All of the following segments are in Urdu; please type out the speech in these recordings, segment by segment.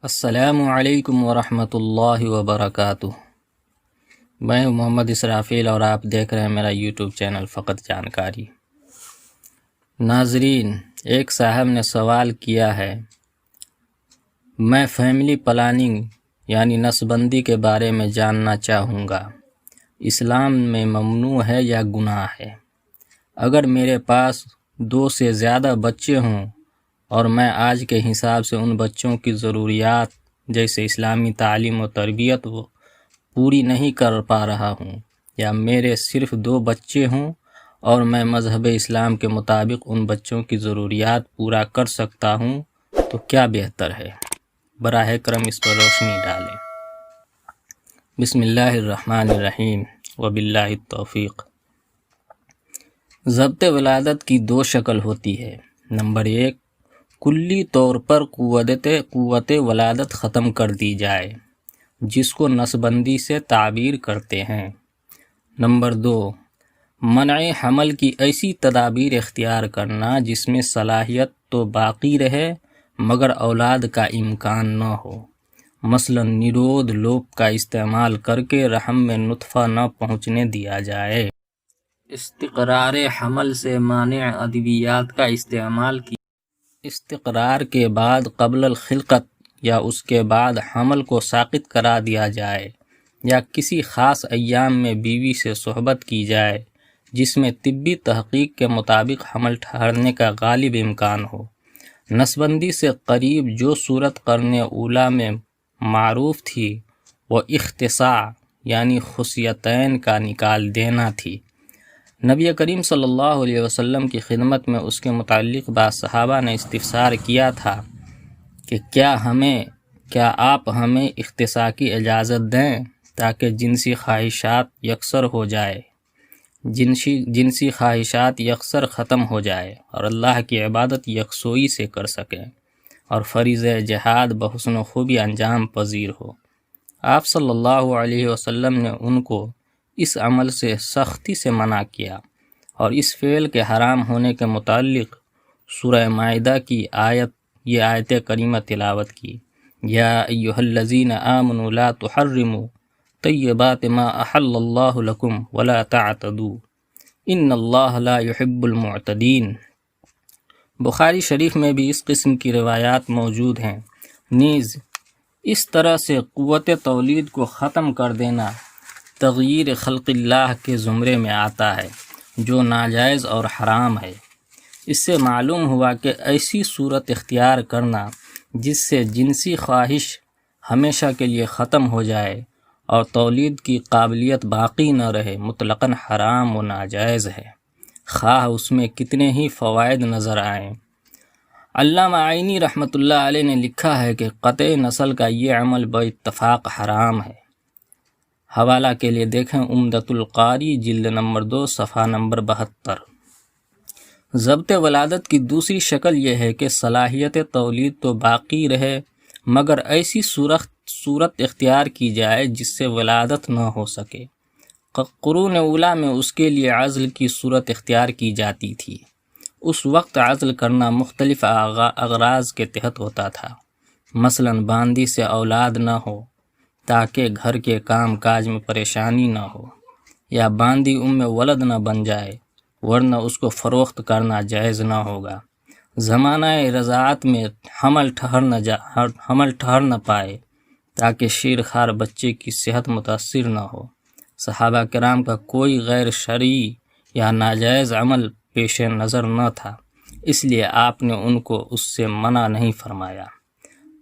السلام علیکم ورحمۃ اللہ وبرکاتہ۔ میں محمد اسرافیل اور آپ دیکھ رہے ہیں میرا یوٹیوب چینل فقط جانکاری۔ ناظرین، ایک صاحب نے سوال کیا ہے، میں فیملی پلاننگ یعنی نسل بندی کے بارے میں جاننا چاہوں گا، اسلام میں ممنوع ہے یا گناہ ہے؟ اگر میرے پاس 2 سے زیادہ بچے ہوں اور میں آج کے حساب سے ان بچوں کی ضروریات جیسے اسلامی تعلیم و تربیت پوری نہیں کر پا رہا ہوں، یا میرے صرف 2 بچے ہوں اور میں مذہب اسلام کے مطابق ان بچوں کی ضروریات پورا کر سکتا ہوں، تو کیا بہتر ہے؟ براہ کرم اس پر روشنی ڈالیں۔ بسم اللہ الرحمن الرحیم وباللہ التوفیق۔ ضبط ولادت کی 2 شکل ہوتی ہے۔ نمبر 1، کلی طور پر قوت ولادت ختم کر دی جائے، جس کو نسل بندی سے تعبیر کرتے ہیں۔ نمبر 2، منع حمل کی ایسی تدابیر اختیار کرنا جس میں صلاحیت تو باقی رہے مگر اولاد کا امکان نہ ہو، مثلا نیرود لوپ کا استعمال کر کے رحم میں نطفہ نہ پہنچنے دیا جائے، استقرار حمل سے مانع ادویات کا استعمال کیا، استقرار کے بعد قبل الخلقت یا اس کے بعد حمل کو ساقط کرا دیا جائے، یا کسی خاص ایام میں بیوی سے صحبت کی جائے جس میں طبی تحقیق کے مطابق حمل ٹھہرنے کا غالب امکان ہو۔ نسل بندی سے قریب جو صورت قرن اولیٰ میں معروف تھی وہ اختصاء یعنی خصیتین کا نکال دینا تھی۔ نبی کریم صلی اللہ علیہ وسلم کی خدمت میں اس کے متعلق بعض صحابہ نے استفسار کیا تھا کہ کیا آپ ہمیں اختصاء کی اجازت دیں تاکہ جنسی خواہشات یکسر ختم ہو جائے اور اللہ کی عبادت یکسوئی سے کر سکیں اور فریضہ جہاد بحسن و خوبی انجام پذیر ہو۔ آپ صلی اللہ علیہ وسلم نے ان کو اس عمل سے سختی سے منع کیا اور اس فعل کے حرام ہونے کے متعلق سورہ مائدہ کی یہ آیت کریمہ تلاوت کی، یا ایھا الذین آمنوا لا تحرموا طیبات ما احل اللہ لکم ولا تعتدوا ان اللہ لا يحب المعتدین۔ بخاری شریف میں بھی اس قسم کی روایات موجود ہیں۔ نیز اس طرح سے قوت تولید کو ختم کر دینا تغییر خلق اللہ کے زمرے میں آتا ہے جو ناجائز اور حرام ہے۔ اس سے معلوم ہوا کہ ایسی صورت اختیار کرنا جس سے جنسی خواہش ہمیشہ کے لیے ختم ہو جائے اور تولید کی قابلیت باقی نہ رہے مطلقاً حرام و ناجائز ہے، خواہ اس میں کتنے ہی فوائد نظر آئیں۔ علامہ عینی رحمۃ اللہ علیہ نے لکھا ہے کہ قطع نسل کا یہ عمل باتفاق حرام ہے۔ حوالہ کے لیے دیکھیں عمدۃ القاری جلد نمبر 2 صفحہ نمبر 72۔ ضبط ولادت کی دوسری شکل یہ ہے کہ صلاحیت تولید تو باقی رہے مگر ایسی صورت اختیار کی جائے جس سے ولادت نہ ہو سکے۔ قرون اولیٰ میں اس کے لیے عزل کی صورت اختیار کی جاتی تھی۔ اس وقت عزل کرنا مختلف اغراض کے تحت ہوتا تھا، مثلا باندی سے اولاد نہ ہو تاکہ گھر کے کام کاج میں پریشانی نہ ہو، یا باندی ولد نہ بن جائے ورنہ اس کو فروخت کرنا جائز نہ ہوگا۔ زمانہ رضاعت میں حمل ٹھہر نہ پائے تاکہ شیرخوار بچے کی صحت متاثر نہ ہو۔ صحابہ کرام کا کوئی غیر شرعی یا ناجائز عمل پیش نظر نہ تھا، اس لیے آپ نے ان کو اس سے منع نہیں فرمایا۔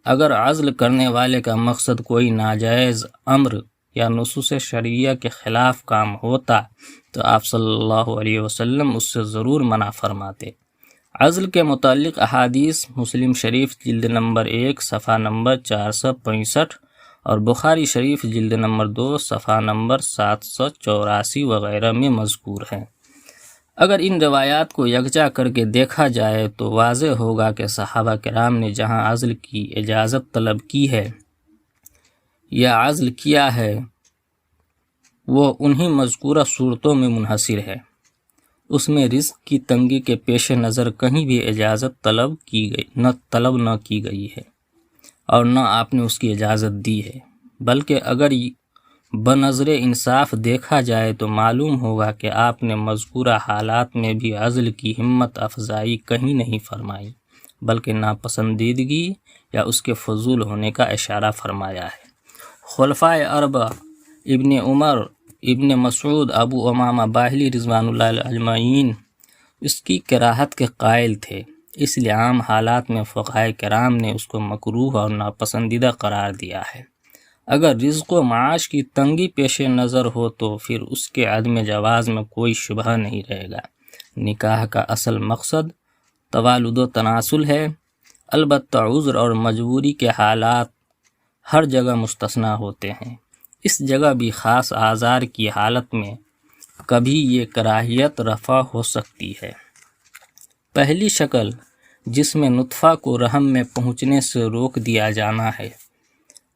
اگر عزل کرنے والے کا مقصد کوئی ناجائز امر یا نصوص شرعیہ کے خلاف کام ہوتا تو آپ صلی اللہ علیہ وسلم اس سے ضرور منع فرماتے۔ عزل کے متعلق احادیث مسلم شریف جلد نمبر 1 صفحہ نمبر 465 اور بخاری شریف جلد نمبر 2 صفحہ نمبر 784 وغیرہ میں مذکور ہیں۔ اگر ان روایات کو یکجا کر کے دیکھا جائے تو واضح ہوگا کہ صحابہ کرام نے جہاں عزل کی اجازت طلب کی ہے یا عزل کیا ہے وہ انہی مذکورہ صورتوں میں منحصر ہے۔ اس میں رزق کی تنگی کے پیش نظر کہیں بھی اجازت طلب نہ کی گئی ہے۔ اور نہ آپ نے اس کی اجازت دی ہے، بلکہ اگر بنظر انصاف دیکھا جائے تو معلوم ہوگا کہ آپ نے مذکورہ حالات میں بھی عزل کی ہمت افزائی کہیں نہیں فرمائی، بلکہ ناپسندیدگی یا اس کے فضول ہونے کا اشارہ فرمایا ہے۔ خلفائے اربعہ ابن عمر، ابن مسعود، ابو امامہ باہلی رضوان اللہ علیہ اجمعین اس کی کراہت کے قائل تھے، اس لیے عام حالات میں فقہائے کرام نے اس کو مکروہ اور ناپسندیدہ قرار دیا ہے۔ اگر رزق و معاش کی تنگی پیش نظر ہو تو پھر اس کے عدم جواز میں کوئی شبہ نہیں رہے گا۔ نکاح کا اصل مقصد توالد و تناسل ہے، البتہ عذر اور مجبوری کے حالات ہر جگہ مستثنیٰ ہوتے ہیں۔ اس جگہ بھی خاص اعذار کی حالت میں کبھی یہ کراہیت رفع ہو سکتی ہے۔ پہلی شکل جس میں نطفہ کو رحم میں پہنچنے سے روک دیا جانا ہے،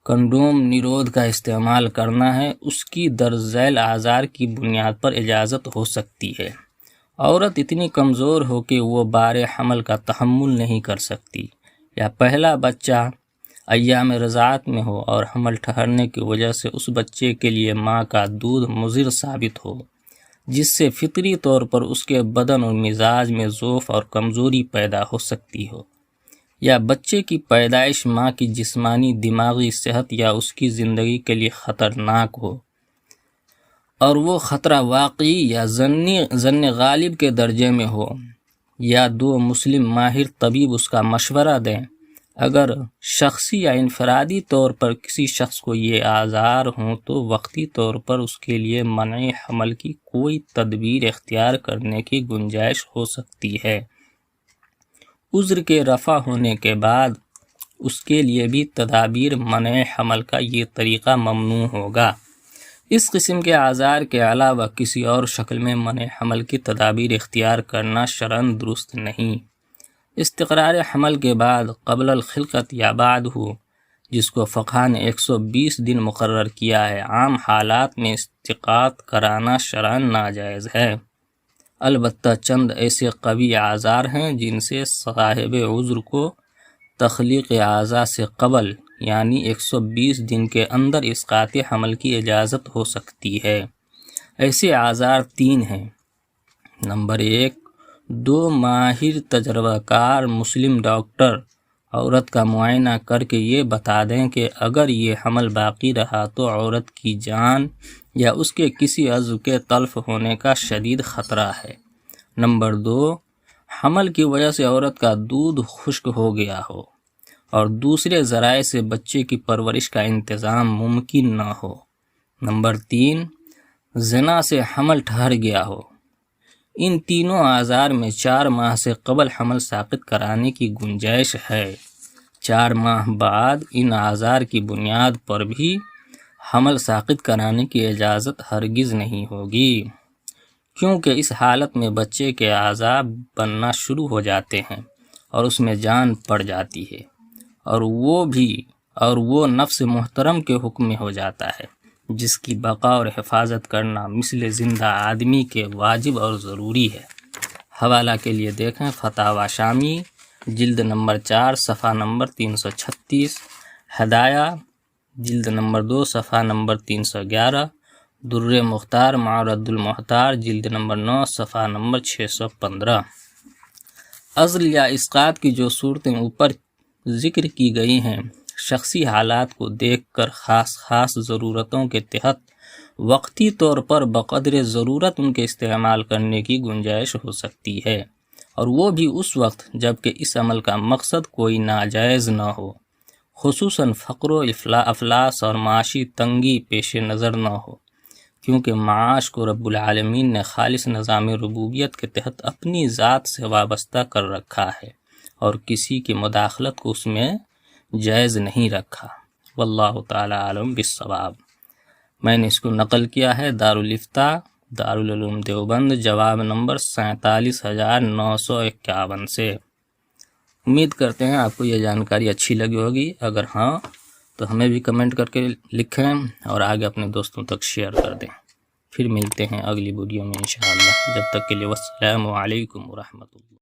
کنڈوم نیرودھ کا استعمال کرنا ہے، اس کی درج ذیل اعذار کی بنیاد پر اجازت ہو سکتی ہے۔ عورت اتنی کمزور ہو کہ وہ بار حمل کا تحمل نہیں کر سکتی، یا پہلا بچہ ایام رضاعت میں ہو اور حمل ٹھہرنے کی وجہ سے اس بچے کے لیے ماں کا دودھ مضر ثابت ہو، جس سے فطری طور پر اس کے بدن اور مزاج میں ضعف اور کمزوری پیدا ہو سکتی ہو، یا بچے کی پیدائش ماں کی جسمانی دماغی صحت یا اس کی زندگی کے لیے خطرناک ہو، اور وہ خطرہ واقعی یا ظن غالب کے درجے میں ہو، یا دو مسلم ماہر طبیب اس کا مشورہ دیں۔ اگر شخصی یا انفرادی طور پر کسی شخص کو یہ آزار ہوں تو وقتی طور پر اس کے لیے منع حمل کی کوئی تدبیر اختیار کرنے کی گنجائش ہو سکتی ہے۔ عذر کے رفع ہونے کے بعد اس کے لیے بھی تدابیر منع حمل کا یہ طریقہ ممنوع ہوگا۔ اس قسم کے آزار کے علاوہ کسی اور شکل میں منع حمل کی تدابیر اختیار کرنا شرعاً درست نہیں۔ استقرار حمل کے بعد قبل الخلقت یا بعد ہو، جس کو فقہا نے 120 دن مقرر کیا ہے، عام حالات میں استقاط کرانا شرعاً ناجائز ہے۔ البتہ چند ایسے قوی اعذار ہیں جن سے صاحب عذر کو تخلیق اعضاء سے قبل یعنی 120 دن کے اندر اسقاط حمل کی اجازت ہو سکتی ہے۔ ایسے اعذار 3 ہیں۔ نمبر 1، 2 ماہر تجربہ کار مسلم ڈاکٹر عورت کا معائنہ کر کے یہ بتا دیں کہ اگر یہ حمل باقی رہا تو عورت کی جان یا اس کے کسی عضو کے تلف ہونے کا شدید خطرہ ہے۔ نمبر 2، حمل کی وجہ سے عورت کا دودھ خشک ہو گیا ہو اور دوسرے ذرائع سے بچے کی پرورش کا انتظام ممکن نہ ہو۔ نمبر 3، زنا سے حمل ٹھہر گیا ہو۔ ان تینوں اعذار میں 4 ماہ سے قبل حمل ساقط کرانے کی گنجائش ہے۔ 4 ماہ بعد ان اعذار کی بنیاد پر بھی حمل ساقط کرانے کی اجازت ہرگز نہیں ہوگی، کیونکہ اس حالت میں بچے کے اعضاء بننا شروع ہو جاتے ہیں اور اس میں جان پڑ جاتی ہے، اور وہ نفس محترم کے حکم میں ہو جاتا ہے، جس کی بقا اور حفاظت کرنا مثل زندہ آدمی کے واجب اور ضروری ہے۔ حوالہ کے لیے دیکھیں فتاوی شامی، جلد نمبر 4 صفحہ نمبر 336، ہدایہ جلد نمبر 2 صفحہ نمبر 311، در مختار مع رد المحتار جلد نمبر 9 صفحہ نمبر 615۔ عزل یا اسقاط کی جو صورتیں اوپر ذکر کی گئی ہیں، شخصی حالات کو دیکھ کر خاص ضرورتوں کے تحت وقتی طور پر بقدر ضرورت ان کے استعمال کرنے کی گنجائش ہو سکتی ہے، اور وہ بھی اس وقت جب کہ اس عمل کا مقصد کوئی ناجائز نہ ہو، خصوصاً فقر و افلاس اور معاشی تنگی پیش نظر نہ ہو، کیونکہ معاش کو رب العالمین نے خالص نظام ربوبیت کے تحت اپنی ذات سے وابستہ کر رکھا ہے اور کسی کی مداخلت کو اس میں جائز نہیں رکھا۔ واللہ تعالی عالم بالصواب۔ میں نے اس کو نقل کیا ہے دارالفتاء دارالعلوم دیوبند، جواب نمبر 47,951 سے۔ امید کرتے ہیں آپ کو یہ جانکاری اچھی لگی ہوگی، اگر ہاں تو ہمیں بھی کمنٹ کر کے لکھیں اور آگے اپنے دوستوں تک شیئر کر دیں۔ پھر ملتے ہیں اگلی ویڈیو میں انشاءاللہ، جب تک کے لیے والسلام علیکم ورحمۃ اللہ۔